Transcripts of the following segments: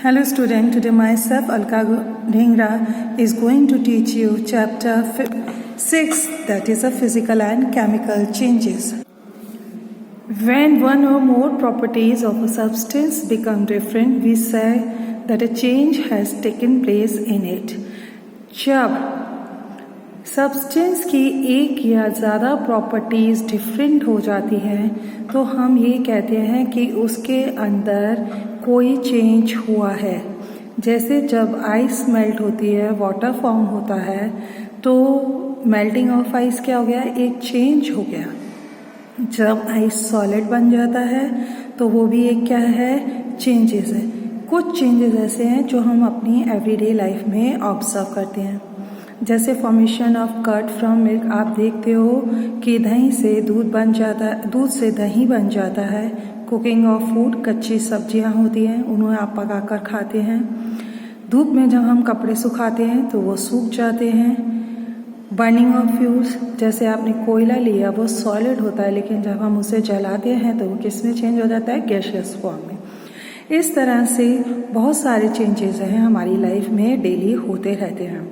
Hello student, today myself Alka Dhingra is going to teach you chapter 6, that is a physical and chemical changes. When one or more properties of a substance become different, we say that a change has taken place in it. जब substance की एक या ज़्यादा properties different हो जाती हैं तो हम ये कहते हैं कि उसके अंदर कोई चेंज हुआ है। जैसे जब आइस मेल्ट होती है, वाटर फॉर्म होता है, तो मेल्टिंग ऑफ आइस क्या हो गया, एक चेंज हो गया। जब आइस सॉलिड बन जाता है तो वो भी एक क्या है, चेंजेस है। कुछ चेंजेस ऐसे हैं जो हम अपनी एवरीडे लाइफ में ऑब्जर्व करते हैं, जैसे formation of curd from milk. आप देखते हो कि दही से दूध बन जाता है, दूध से दही बन जाता है। कुकिंग ऑफ फूड, कच्ची सब्जियां होती हैं, उन्हें आप पकाकर खाते हैं। धूप में जब हम कपड़े सुखाते हैं तो वो सूख जाते हैं। बर्निंग ऑफ फ्यूल्स, जैसे आपने कोयला लिया, वो सॉलिड होता है, लेकिन जब हम उसे जलाते हैं तो वो किस में चेंज हो जाता है, गैसियस फॉर्म में। इस तरह से बहुत सारे चेंजेस हैं हमारी लाइफ में, डेली होते रहते हैं।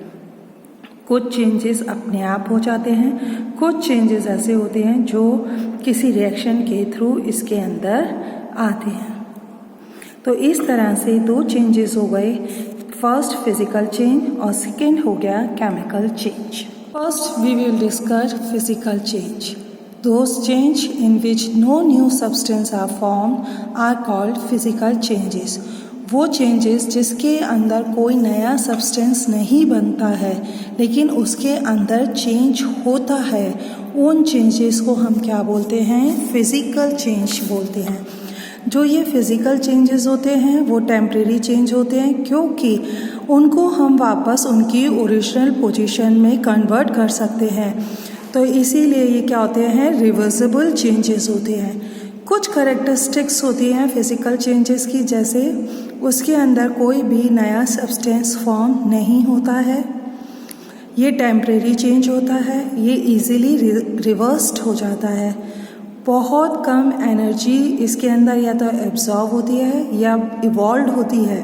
कुछ चेंजेस अपने आप हो जाते हैं, कुछ चेंजेस ऐसे होते हैं जो किसी रिएक्शन के थ्रू इसके अंदर आते हैं। तो इस तरह से दो चेंजेस हो गए, फर्स्ट फिजिकल चेंज और सेकेंड हो गया chemical change. First we will discuss physical change. Those change in which no new substance are formed are called physical changes. वो चेंजेस जिसके अंदर कोई नया सब्सटेंस नहीं बनता है लेकिन उसके अंदर चेंज होता है, उन चेंजेस को हम क्या बोलते हैं, फिजिकल चेंज बोलते हैं। जो ये फिजिकल चेंजेस होते हैं वो टेम्परेरी चेंज होते हैं, क्योंकि उनको हम वापस उनकी ओरिजिनल पोजीशन में कन्वर्ट कर सकते हैं। तो इसीलिए ये क्या होते हैं, रिवर्सिबल चेंजेस होते हैं। कुछ करेक्टरिस्टिक्स होती हैं फिजिकल चेंजेस की, जैसे उसके अंदर कोई भी नया सब्सटेंस फॉर्म नहीं होता है, ये टेम्परेरी चेंज होता है, ये इजीली रिवर्स्ड हो जाता है, बहुत कम एनर्जी इसके अंदर या तो एब्जॉर्ब होती है या इवॉल्व होती है,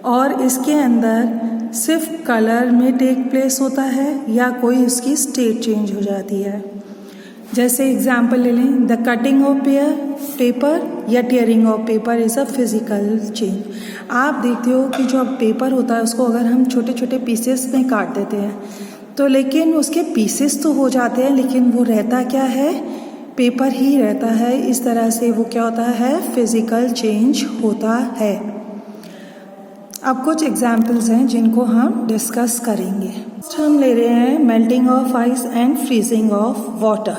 और इसके अंदर सिर्फ कलर में टेक प्लेस होता है या कोई उसकी स्टेट चेंज हो जाती है। जैसे एग्जाम्पल ले लें, द कटिंग ऑफ पेपर या tearing of paper is a physical change. आप देखते हो कि जो पेपर होता है उसको अगर हम छोटे छोटे पीसेस में काट देते हैं तो लेकिन उसके पीसेस तो हो जाते हैं, लेकिन वो रहता क्या है, पेपर ही रहता है। इस तरह से वो क्या होता है, फिजिकल चेंज होता है। अब कुछ एग्जाम्पल्स हैं जिनको हम डिस्कस करेंगे। फर्स्ट हम ले रहे हैं melting of ice and freezing of water.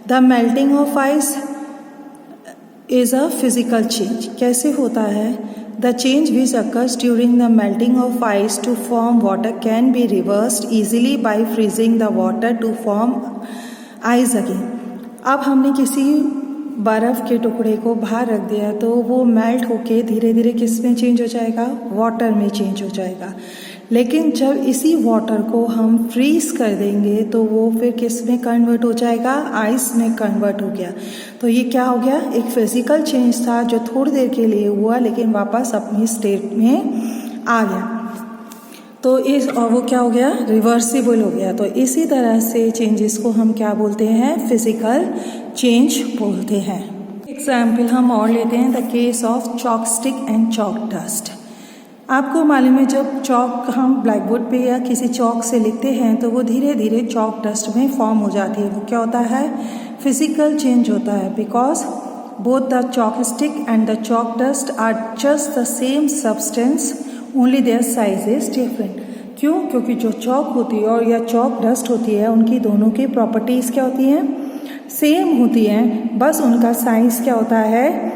The melting of ice is a physical change. कैसे होता है, the change which occurs during the melting of ice to form water can be reversed easily by freezing the water to form ice again. अब हमने किसी बर्फ़ के टुकड़े को बाहर रख दिया तो वो मेल्ट होके धीरे धीरे किस में चेंज हो जाएगा, वाटर में चेंज हो जाएगा। लेकिन जब इसी वाटर को हम फ्रीज कर देंगे तो वो फिर किस में कन्वर्ट हो जाएगा, आइस में कन्वर्ट हो गया। तो ये क्या हो गया, एक फिजिकल चेंज था जो थोड़ी देर के लिए हुआ लेकिन वापस अपनी स्टेट में आ गया। तो और वो क्या हो गया, रिवर्सिबल हो गया। तो इसी तरह से चेंजेस को हम क्या बोलते हैं, फिजिकल चेंज बोलते हैं। एग्जाम्पल हम और लेते हैं, the case of chalk stick and chalk dust. आपको मालूम है जब चॉक हम ब्लैक बोर्ड पे या किसी चॉक से लिखते हैं तो वो धीरे धीरे चॉक डस्ट में फॉर्म हो जाती है। वो क्या होता है, फिजिकल चेंज होता है, because both the chalk stick and the chalk dust are just the same substance, only their size is different. क्यों, क्योंकि जो चॉक होती है और या चॉक डस्ट होती है उनकी दोनों की प्रॉपर्टीज़ क्या होती हैं, सेम होती हैं, बस उनका साइज क्या होता है,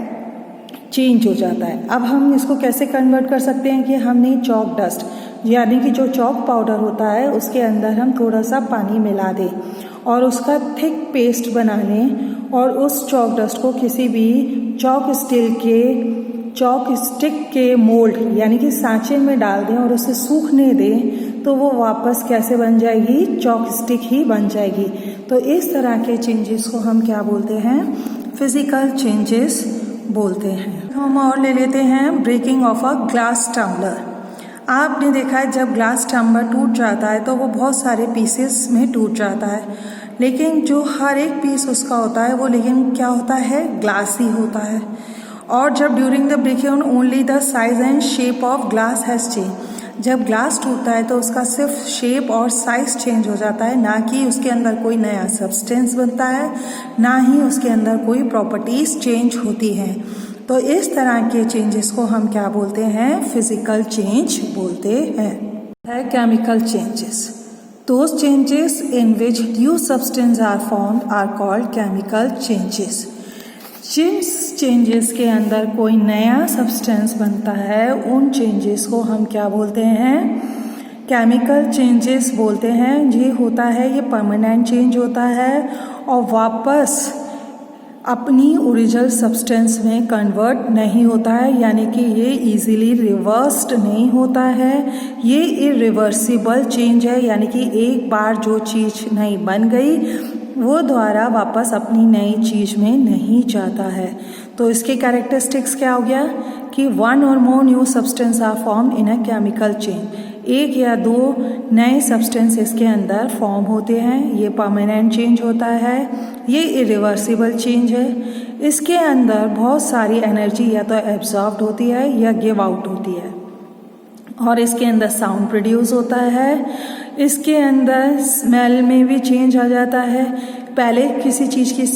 चेंज हो जाता है। अब हम इसको कैसे कन्वर्ट कर सकते हैं कि हमने चॉक डस्ट यानी कि जो चॉक पाउडर होता है उसके अंदर हम थोड़ा सा पानी मिला दें और उसका थिक पेस्ट बना लें और उस चॉक डस्ट को किसी भी चॉक स्टिक के मोल्ड यानी कि सांचे में डाल दें और उसे सूखने दें तो वो वापस कैसे बन जाएगी, चॉक स्टिक ही बन जाएगी। तो इस तरह के चेंजेस को हम क्या बोलते हैं, फिजिकल चेंजेस बोलते हैं। हम और ले लेते हैं breaking of a glass tumbler. आपने देखा है जब ग्लास टम्बलर टूट जाता है तो वो बहुत सारे पीसेस में टूट जाता है, लेकिन जो हर एक पीस उसका होता है वो लेकिन क्या होता है, ग्लास ही होता है। और जब during the breaking only the size and shape of glass has change, जब ग्लास टूटता है तो उसका सिर्फ शेप और साइज चेंज हो जाता है, ना कि उसके अंदर कोई नया सब्सटेंस बनता है, ना ही उसके अंदर कोई प्रॉपर्टीज चेंज होती हैं। तो इस तरह के चेंजेस को हम क्या बोलते हैं, फिजिकल चेंज बोलते हैं। Chemical changes, those changes in which new substances are formed are called chemical changes। जिन चेंजेस के अंदर कोई नया सब्सटेंस बनता है उन चेंजेस को हम क्या बोलते हैं, केमिकल चेंजेस बोलते हैं। ये होता है, ये परमानेंट चेंज होता है और वापस अपनी ओरिजिनल सब्सटेंस में कन्वर्ट नहीं होता है, यानी कि ये इजीली रिवर्स्ड नहीं होता है। ये इरिवर्सिबल चेंज है, यानी कि एक बार जो चीज़ नई बन गई वो द्वारा वापस अपनी नई चीज़ में नहीं जाता है। तो इसके कैरेक्टरिस्टिक्स क्या हो गया कि one or more new substance are form in a chemical change, एक या दो नए सब्सटेंस इसके अंदर फॉर्म होते हैं। ये परमानेंट चेंज होता है, ये इरिवर्सिबल चेंज है। इसके अंदर बहुत सारी एनर्जी या तो एब्जॉर्ब्ड होती है या गिव आउट होती है, और इसके अंदर साउंड प्रोड्यूस होता है। इसके अंदर स्मेल में भी चेंज आ जाता है। पहले किसी चीज़ की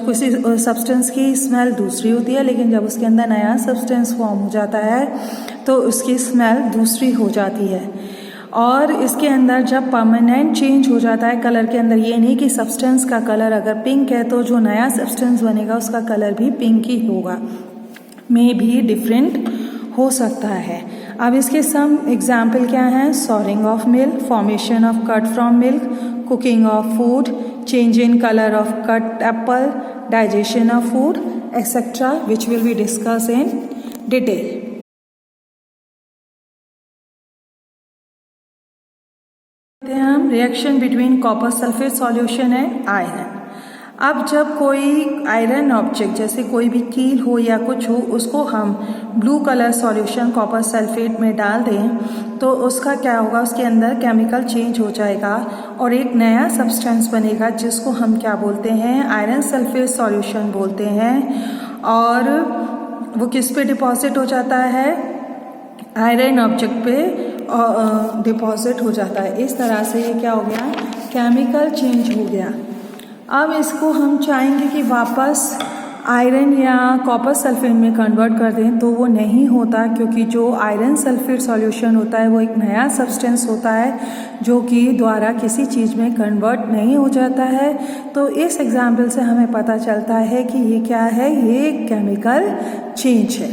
किसी सब्सटेंस की स्मेल दूसरी होती है, लेकिन जब उसके अंदर नया सब्सटेंस फॉर्म हो जाता है तो उसकी स्मेल दूसरी हो जाती है। और इसके अंदर जब परमानेंट चेंज हो जाता है कलर के अंदर, ये नहीं कि सब्सटेंस का कलर अगर पिंक है तो जो नया सब्सटेंस बनेगा उसका कलर भी पिंक ही होगा, में भी डिफरेंट हो सकता है। अब इसके सम एग्जाम्पल क्या हैं, souring of milk, formation of curd from milk, cooking of food, change in colour of cut apple, digestion of food etcetera, which will be discuss in detail. हम reaction between copper sulphate solution and iron. अब जब कोई iron object जैसे कोई भी कील हो या कुछ हो, उसको हम blue colour solution copper sulphate में डाल दें तो उसका क्या होगा, उसके अंदर केमिकल चेंज हो जाएगा और एक नया सब्सटेंस बनेगा जिसको हम क्या बोलते हैं, आयरन सल्फेट सॉल्यूशन बोलते हैं। और वो किस पे डिपॉजिट हो जाता है, आयरन ऑब्जेक्ट पे डिपॉजिट हो जाता है। इस तरह से ये क्या हो गया, केमिकल चेंज हो गया। अब इसको हम चाहेंगे कि वापस आयरन या कॉपर सल्फेट में कन्वर्ट कर दें तो वो नहीं होता, क्योंकि जो आयरन सल्फेट सॉल्यूशन होता है वो एक नया सब्सटेंस होता है जो कि द्वारा किसी चीज़ में कन्वर्ट नहीं हो जाता है। तो इस एग्जाम्पल से हमें पता चलता है कि ये क्या है, ये केमिकल चेंज है।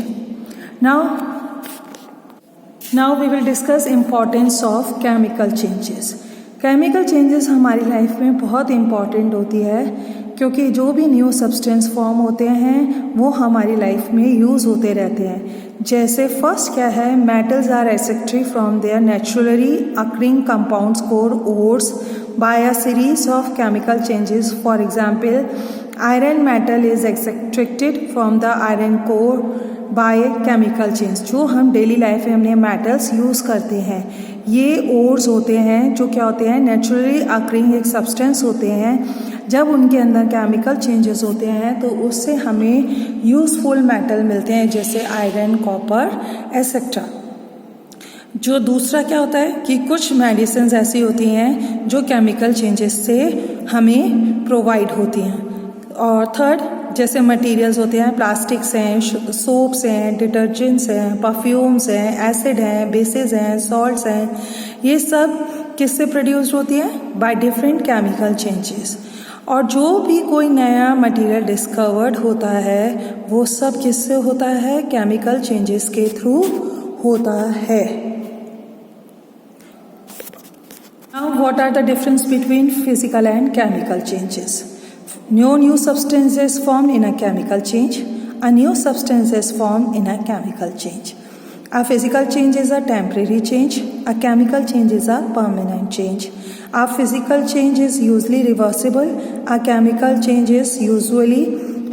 Now we will discuss importance of chemical changes. Chemical changes हमारी लाइफ में बहुत इम्पॉर्टेंट होती है, क्योंकि जो भी न्यू सब्सटेंस फॉर्म होते हैं वो हमारी लाइफ में यूज़ होते रहते हैं। जैसे फर्स्ट क्या है, metals are extracted from their naturally occurring compounds core ores by a series of chemical changes. For example, iron metal is extracted from the iron core by chemical change. जो हम daily life में हमने metals use करते हैं, ये ores होते हैं जो क्या होते हैं, नेचुरली अकरिंग एक सब्सटेंस होते हैं। जब उनके अंदर केमिकल चेंजेस होते हैं तो उससे हमें यूज़फुल मेटल मिलते हैं, जैसे आयरन, कॉपर एक्सेट्रा। जो दूसरा क्या होता है कि कुछ मेडिसिन ऐसी होती हैं जो केमिकल चेंजेस से हमें प्रोवाइड होती हैं। और थर्ड, जैसे मटेरियल्स होते हैं, प्लास्टिक्स हैं, सोप्स हैं, डिटर्जेंट्स हैं, परफ्यूम्स हैं, एसिड हैं, बेसेस हैं, सॉल्ट्स हैं, ये सब किससे प्रोड्यूस्ड होती हैं, बाय डिफरेंट केमिकल चेंजेस। और जो भी कोई नया मटेरियल डिस्कवर्ड होता है वो सब किससे होता है, केमिकल चेंजेस के थ्रू होता है। Now what are the difference between physical and chemical changes? No new substance is formed in a chemical change. A new substance is formed in a chemical change. A physical change is a temporary change. A chemical change is a permanent change. A physical change is usually reversible. A chemical change is usually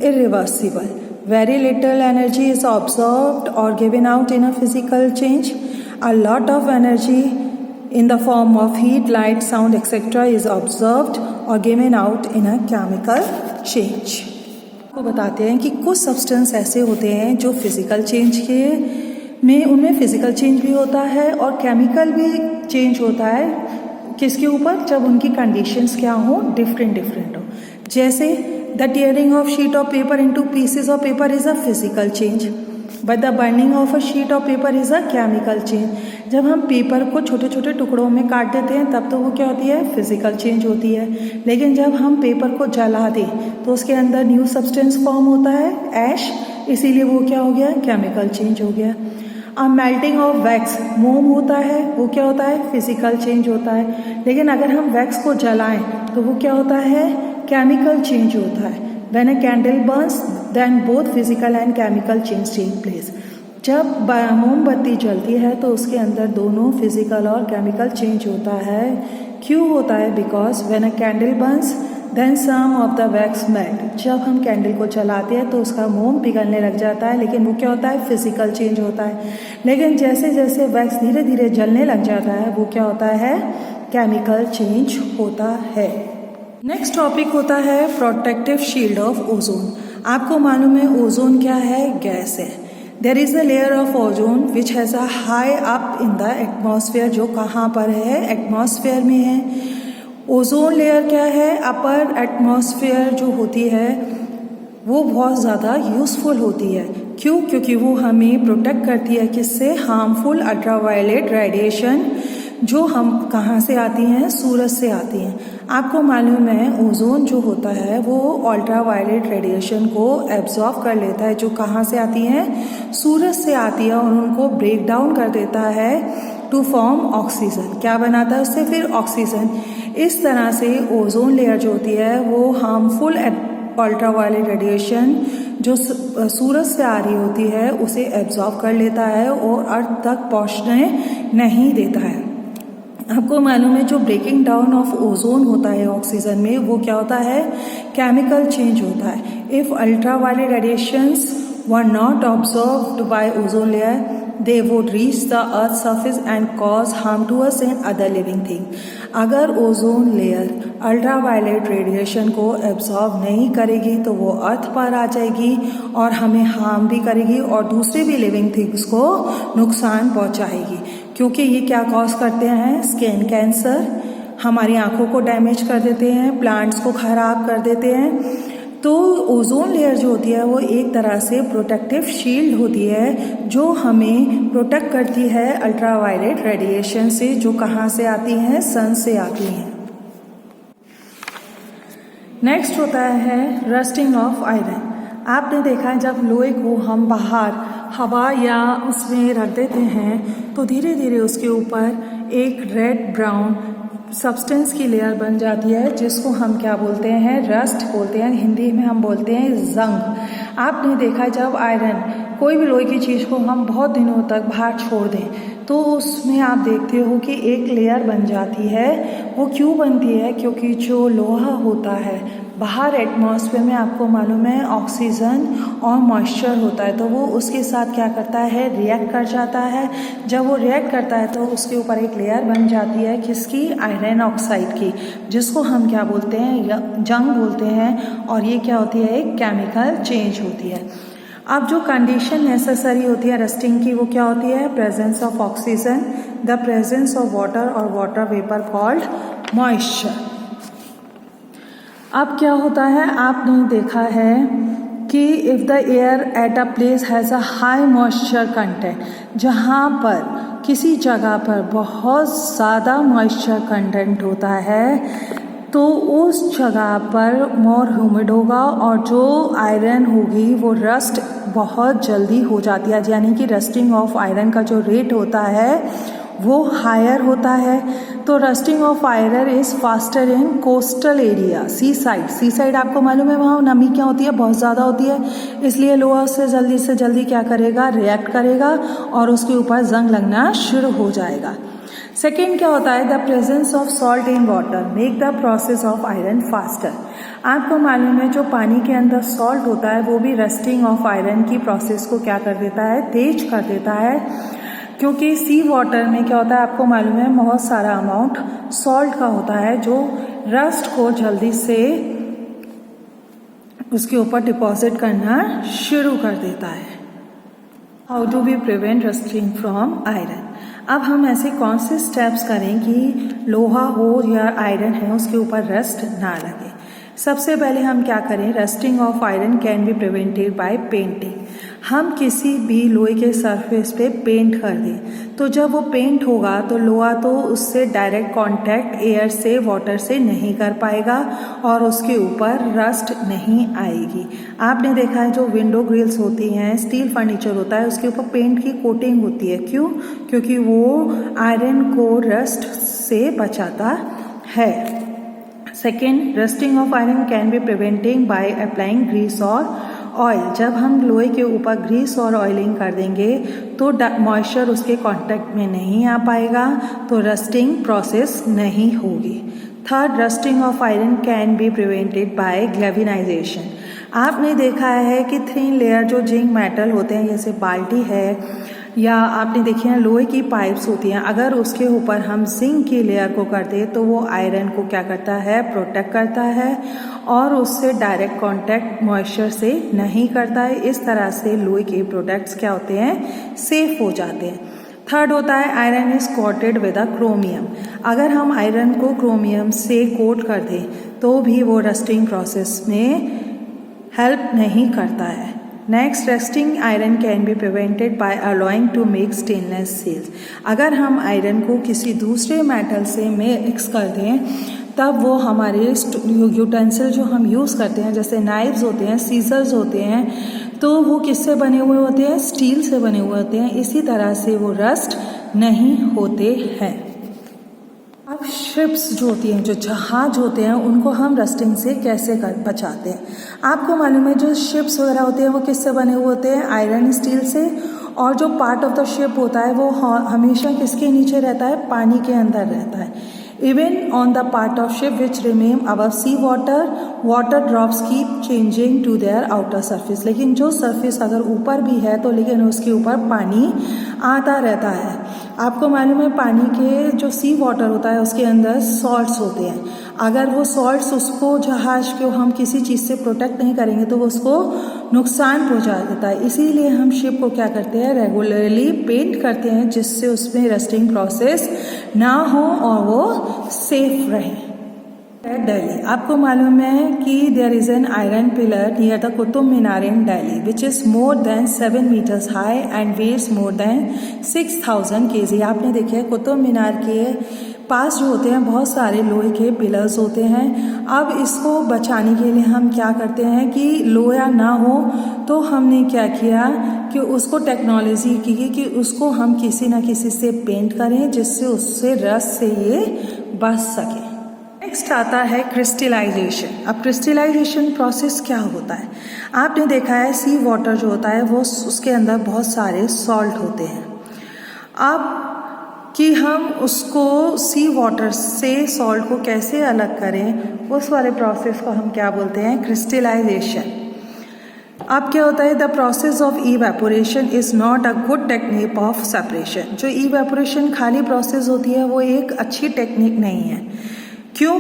irreversible. Very little energy is absorbed or given out in a physical change. A lot of energy in the form of heat, light, sound, etc. is observed or given out in a chemical change. आपको बताते हैं कि कुछ substance ऐसे होते हैं जो physical change के में उनमें फिजिकल चेंज भी होता है और केमिकल भी चेंज होता है। किसके ऊपर? जब उनकी कंडीशंस क्या हो, डिफरेंट हो। जैसे the tearing of sheet of paper into pieces of paper is a physical change, but the burning of a sheet of paper is a chemical change. जब हम पेपर को छोटे छोटे टुकड़ों में काट देते हैं तब तो वो क्या होती है? फिजिकल चेंज होती है। लेकिन जब हम पेपर को जला दें तो उसके अंदर न्यू सब्सटेंस फॉर्म होता है, ऐश, इसीलिए वो क्या हो गया? केमिकल चेंज हो गया। अब मेल्टिंग ऑफ वैक्स, मोम होता है, वो क्या होता है? फिजिकल चेंज होता है। लेकिन अगर हम वैक्स को जलाएं तो वो क्या होता है? केमिकल चेंज होता है। When a candle burns then both physical and chemical change take place. जब मोमबत्ती जलती है तो उसके अंदर दोनों फिजिकल और केमिकल चेंज होता है। क्यों होता है? Because when a candle burns then some of the wax melt. जब हम कैंडल को जलाते हैं तो उसका मोम पिघलने लग जाता है, लेकिन वो क्या होता है? फिजिकल चेंज होता है। लेकिन जैसे जैसे वैक्स धीरे धीरे जलने लग जाता है वो क्या होता है? केमिकल चेंज होता है। नेक्स्ट टॉपिक होता है प्रोटेक्टिव शील्ड ऑफ ओजोन। आपको मालूम है ओजोन क्या है? गैस है। There is a layer of ozone which has a high up in the atmosphere, जो कहाँ पर है? एटमॉस्फेयर में है। ओजोन लेयर क्या है? अपर एटमॉस्फेयर जो होती है वो बहुत ज़्यादा यूज़फुल होती है। क्यों? क्योंकि वो हमें प्रोटेक्ट करती है किससे? हार्मफुल अल्ट्रावायलेट रेडिएशन जो हम कहाँ से आती हैं? सूरज से आती हैं। आपको मालूम है ओजोन जो होता है वो अल्ट्रावायलेट रेडिएशन को एब्जॉर्ब कर लेता है, जो कहाँ से आती हैं? सूरज से आती है, और उनको ब्रेक डाउन कर देता है टू फॉर्म ऑक्सीजन। क्या बनाता है उससे? फिर ऑक्सीजन। इस तरह से ओजोन लेयर जो होती है वो हार्मफुल अल्ट्रावायलेट रेडिएशन जो सूरज से आ रही होती है उसे एब्जॉर्ब कर लेता है और अर्थ तक पहुंचने नहीं देता है। आपको मालूम है जो ब्रेकिंग डाउन ऑफ ओजोन होता है ऑक्सीजन में, वो क्या होता है? केमिकल चेंज होता है। If ultraviolet radiations were not observed bye ozone layer they would reach the earth's surface and cause harm to us and other living thing। अगर ओजोन लेयर अल्ट्रावायलेट रेडिएशन को absorb नहीं करेगी तो वो अर्थ पर आ जाएगी और हमें हार्म भी करेगी और दूसरे भी लिविंग थिंग्स को नुकसान पहुंचाएगी। क्योंकि ये क्या कॉज करते हैं? स्किन कैंसर, हमारी आंखों को डैमेज कर देते हैं, प्लांट्स को खराब कर देते हैं। तो ओजोन लेयर जो होती है वो एक तरह से प्रोटेक्टिव शील्ड होती है जो हमें प्रोटेक्ट करती है अल्ट्रावायलेट रेडिएशन से, जो कहाँ से आती हैं? सन से आती हैं। नेक्स्ट होता है रस्टिंग ऑफ आयरन। आपने देखा है जब लोहे को हम बाहर हवा या उसमें रख देते हैं तो धीरे धीरे उसके ऊपर एक रेड ब्राउन सब्सटेंस की लेयर बन जाती है, जिसको हम क्या बोलते हैं? रस्ट बोलते हैं। हिंदी में हम बोलते हैं जंग। आपने देखा जब आयरन, कोई भी लोहे की चीज़ को हम बहुत दिनों तक बाहर छोड़ दें तो उसमें आप देखते हो कि एक लेयर बन जाती है। वो क्यों बनती है? क्योंकि जो लोहा होता है बाहर एटमॉस्फेयर में, आपको मालूम है ऑक्सीजन और मॉइस्चर होता है, तो वो उसके साथ क्या करता है? रिएक्ट कर जाता है। जब वो रिएक्ट करता है तो उसके ऊपर एक लेयर बन जाती है, किसकी? आयरन ऑक्साइड की, जिसको हम क्या बोलते हैं? जंग बोलते हैं। और ये क्या होती है? एक केमिकल चेंज होती है। अब जो कंडीशन नेसेसरी होती है रस्टिंग की वो क्या होती है? Presence of oxygen, the presence of water और वाटर वेपर कॉल्ड मॉइस्चर। अब क्या होता है? आपने देखा है कि if the air at a place has a high moisture content, जहाँ पर किसी जगह पर बहुत ज़्यादा मॉइस्चर कंटेंट होता है तो उस जगह पर मोर ह्यूमिड होगा और जो आयरन होगी वो रस्ट बहुत जल्दी हो जाती है, यानी कि रस्टिंग ऑफ आयरन का जो रेट होता है वो हायर होता है। तो rusting of iron is faster in coastal area, sea side आपको मालूम है वहाँ नमी क्या होती है? बहुत ज़्यादा होती है, इसलिए लोहा उससे जल्दी क्या करेगा? रिएक्ट करेगा और उसके ऊपर जंग लगना शुरू हो जाएगा। सेकेंड क्या होता है, the presence of salt in water make the process of iron faster. आपको मालूम है जो पानी के अंदर सॉल्ट होता है वो भी रस्टिंग ऑफ आयरन की प्रोसेस को क्या कर देता है, तेज कर देता है, क्योंकि सी वाटर में क्या होता है आपको मालूम है बहुत सारा अमाउंट सॉल्ट का होता है जो रस्ट को जल्दी से उसके ऊपर डिपॉजिट करना शुरू कर देता है। How do we prevent rusting from iron. अब हम ऐसे कौन से स्टेप्स करें कि लोहा हो या आयरन है उसके ऊपर रस्ट ना लगे। सबसे पहले हम क्या करें, rusting of iron can be prevented by painting. हम किसी भी लोहे के सरफेस पे पेंट कर दें तो जब वो पेंट होगा तो लोहा तो उससे डायरेक्ट कांटेक्ट एयर से वाटर से नहीं कर पाएगा और उसके ऊपर रस्ट नहीं आएगी। आपने देखा है जो विंडो ग्रिल्स होती हैं, स्टील फर्नीचर होता है, उसके ऊपर पेंट की कोटिंग होती है। क्यों? क्योंकि वो आयरन को रस्ट से बचाता है। Second, rusting of iron can be preventing by applying grease or oil. जब हम लोहे के ऊपर ग्रीस और ऑयलिंग कर देंगे तो मॉइस्चर उसके कांटेक्ट में नहीं आ पाएगा, तो रस्टिंग प्रोसेस नहीं होगी। Third, rusting of iron can be prevented by galvanisation. आपने देखा है कि थिन लेयर जो जिंक मेटल होते हैं, जैसे बाल्टी है या आपने देखी है लोहे की पाइप्स होती हैं, अगर उसके ऊपर हम जिंक की लेयर को कर दें तो वो आयरन को क्या करता है, प्रोटेक्ट करता है और उससे डायरेक्ट कांटेक्ट मॉइस्चर से नहीं करता है। इस तरह से लोहे के प्रोडक्ट्स क्या होते हैं, सेफ हो जाते हैं। थर्ड होता है iron is coated with a chromium. अगर हम आयरन को क्रोमियम से कोट कर दें तो भी वो रस्टिंग प्रोसेस में हेल्प नहीं करता है। Next, rusting iron can be prevented by allowing to make stainless steel. अगर हम आयरन को किसी दूसरे मेटल से मिक्स कर दें तब वो हमारे यूटेंसिल जो हम यूज़ करते हैं, जैसे नाइफ्स होते हैं, सीजर्स होते हैं, तो वो किससे बने हुए होते हैं, स्टील से बने हुए होते हैं। इसी तरह से वो रस्ट नहीं होते हैं। अब शिप्स जो होती हैं, जो जहाज होते हैं, उनको हम रस्टिंग से कैसे बचाते हैं। आपको मालूम है जो शिप्स वगैरह होते हैं वो किससे बने हुए होते हैं, आयरन स्टील से, और जो पार्ट ऑफ द शिप होता है वो हमेशा किसके नीचे रहता है, पानी के अंदर रहता है। Even on the part of ship which remain above sea water, water drops keep changing to their outer surface। लेकिन जो सरफेस अगर ऊपर भी है तो लेकिन उसके ऊपर पानी आता रहता है। आपको मालूम है पानी के जो सी वाटर होता है उसके अंदर सॉल्ट्स होते हैं। अगर वो सॉल्ट्स उसको जहाज को हम किसी चीज़ से प्रोटेक्ट नहीं करेंगे तो वो उसको नुकसान पहुंचा देता है। इसीलिए हम शिप को क्या करते हैं, रेगुलरली पेंट करते हैं जिससे उसमें रस्टिंग प्रोसेस ना हो और वो सेफ रहे। दिल्ली, आपको मालूम है कि there is an iron pillar near the Qutub Minar in Delhi which is more than 7 metres high and weighs more than 6000 kg। आपने देखे कुतुब मीनार के पास जो होते हैं बहुत सारे लोहे के पिलर्स होते हैं। अब इसको बचाने के लिए हम क्या करते हैं कि लोहा ना हो तो हमने क्या किया कि उसको टेक्नोलॉजी की कि उसको हम किसी ना किसी से पेंट करें जिससे उससे रस से ये बच सके। नेक्स्ट आता है क्रिस्टलाइजेशन। अब क्रिस्टलाइजेशन प्रोसेस क्या होता है, आपने देखा है सी वाटर जो होता है वो उसके अंदर बहुत सारे सॉल्ट होते हैं। अब कि हम उसको सी वाटर से सॉल्ट को कैसे अलग करें, उस वाले प्रोसेस को हम क्या बोलते हैं, क्रिस्टलाइजेशन। अब क्या होता है, the process of evaporation is not a good technique of separation. जो इवेपोरेशन खाली प्रोसेस होती है वो एक अच्छी टेक्निक नहीं है। क्यों?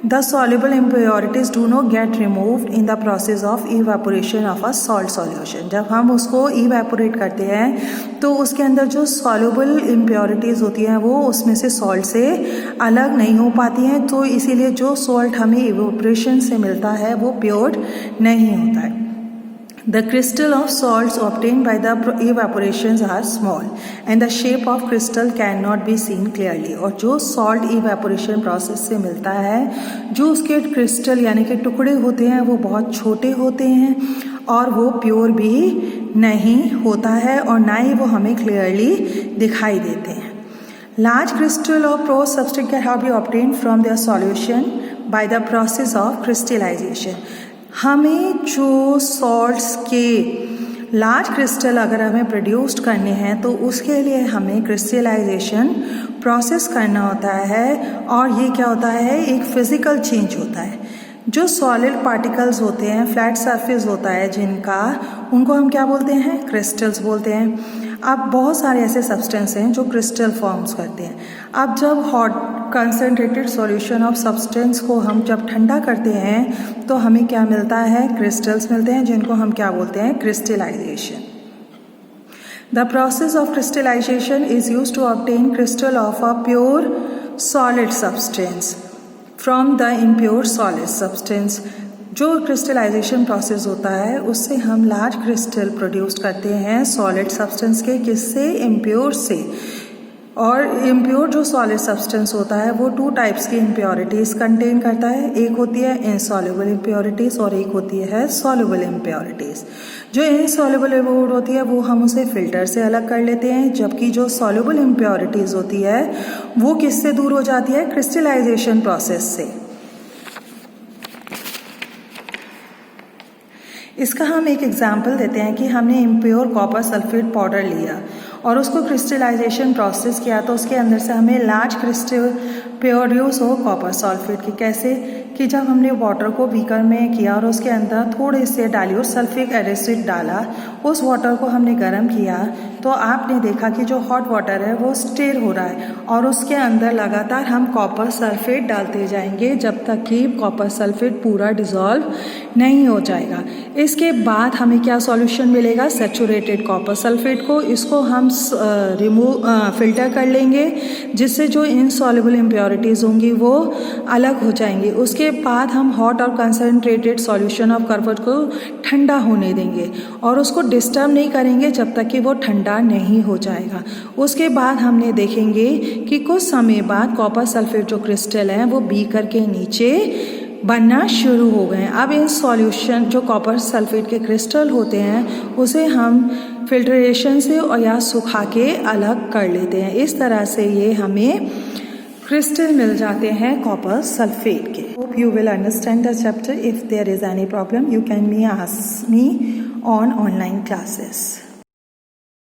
The soluble impurities do not get removed in the process of evaporation of a salt solution। जब हम उसको evaporate करते हैं तो उसके अंदर जो soluble impurities होती हैं वो उसमें से salt से अलग नहीं हो पाती हैं, तो इसीलिए जो salt हमें evaporation से मिलता है वो pure नहीं होता है। The crystal of salts obtained by the evaporations are small and the shape of crystal cannot be seen clearly। और जो salt evaporation process से मिलता है, जो उसके क्रिस्टल यानी कि टुकड़े होते हैं वो बहुत छोटे होते हैं और वो प्योर भी नहीं होता है और ना ही वो हमें क्लियरली दिखाई देते हैं। Large crystal or porous substance can be obtained from their solution by the process of crystallization। हमें जो सॉल्ट्स के लार्ज क्रिस्टल अगर हमें प्रोड्यूस्ड करने हैं तो उसके लिए हमें क्रिस्टलाइजेशन प्रोसेस करना होता है, और ये क्या होता है, एक फिज़िकल चेंज होता है। जो सॉलिड पार्टिकल्स होते हैं, फ्लैट सरफेस होता है जिनका, उनको हम क्या बोलते हैं, क्रिस्टल्स बोलते हैं। अब बहुत सारे ऐसे सब्सटेंस हैं जो क्रिस्टल फॉर्म्स करते हैं। अब जब hot concentrated solution of substance को हम जब ठंडा करते हैं तो हमें क्या मिलता है, क्रिस्टल्स मिलते हैं, जिनको हम क्या बोलते हैं, crystallisation. The process of crystallisation is used to obtain crystal of a pure solid substance from the impure solid substance. जो क्रिस्टलाइजेशन प्रोसेस होता है उससे हम लार्ज क्रिस्टल प्रोड्यूस करते हैं सॉलिड सब्सटेंस के, किससे, इम्प्योर से। और इम्प्योर जो सॉलिड सब्सटेंस होता है वो 2 टाइप्स की इम्प्योरिटीज़ कंटेन करता है। एक होती है इनसॉल्युबल इम्प्योरिटीज़ और एक होती है सॉल्युबल इम्प्योरिटीज़। जो इनसॉल्युबल इम्प्योर होती है वो हम उसे फिल्टर से अलग कर लेते हैं, जबकि जो सॉल्युबल इम्प्योरिटीज़ होती है वो किससे दूर हो जाती है, क्रिस्टलाइजेशन प्रोसेस से। इसका हम एक एग्जाम्पल देते हैं कि हमने इम्प्योर कॉपर सल्फेट पाउडर लिया और उसको क्रिस्टलाइजेशन प्रोसेस किया तो उसके अंदर से हमें लार्ज क्रिस्टल प्रोड्यूस हो कॉपर सल्फेट की। कैसे कि जब हमने वाटर को बीकर में किया और उसके अंदर थोड़े से डाइल्यूट सल्फ्यूरिक एसिड डाला, उस वाटर को हमने गर्म किया तो आपने देखा कि जो हॉट वाटर है वो स्टिर हो रहा है और उसके अंदर लगातार हम कॉपर सल्फेट डालते जाएंगे जब तक कि कॉपर सल्फेट पूरा डिज़ोल्व नहीं हो जाएगा। इसके बाद हमें क्या सॉल्यूशन मिलेगा, सैचुरेटेड कॉपर सल्फेट को। इसको हम फिल्टर कर लेंगे जिससे जो इनसॉल्युबल इम्प्योरिटीज़ होंगी वो अलग हो जाएंगी। उसके बाद हम हॉट और कंसनट्रेटेड सॉल्यूशन ऑफ कार्बन को ठंडा होने देंगे और उसको डिस्टर्ब नहीं करेंगे जब तक कि वो ठंडा नहीं हो जाएगा। उसके बाद हमने देखेंगे कि कुछ समय बाद कॉपर सल्फेट जो क्रिस्टल हैं वो बीकर के नीचे बनना शुरू हो गए। अब इन सॉल्यूशन जो कॉपर सल्फेट के क्रिस्टल होते हैं उसे हम फिल्ट्रेशन से और या सुखा के अलग कर लेते हैं। इस तरह से ये हमें क्रिस्टल मिल जाते हैं कॉपर सल्फेट के। Hope you will understand the chapter. If there is any problem you can ask me on online classes.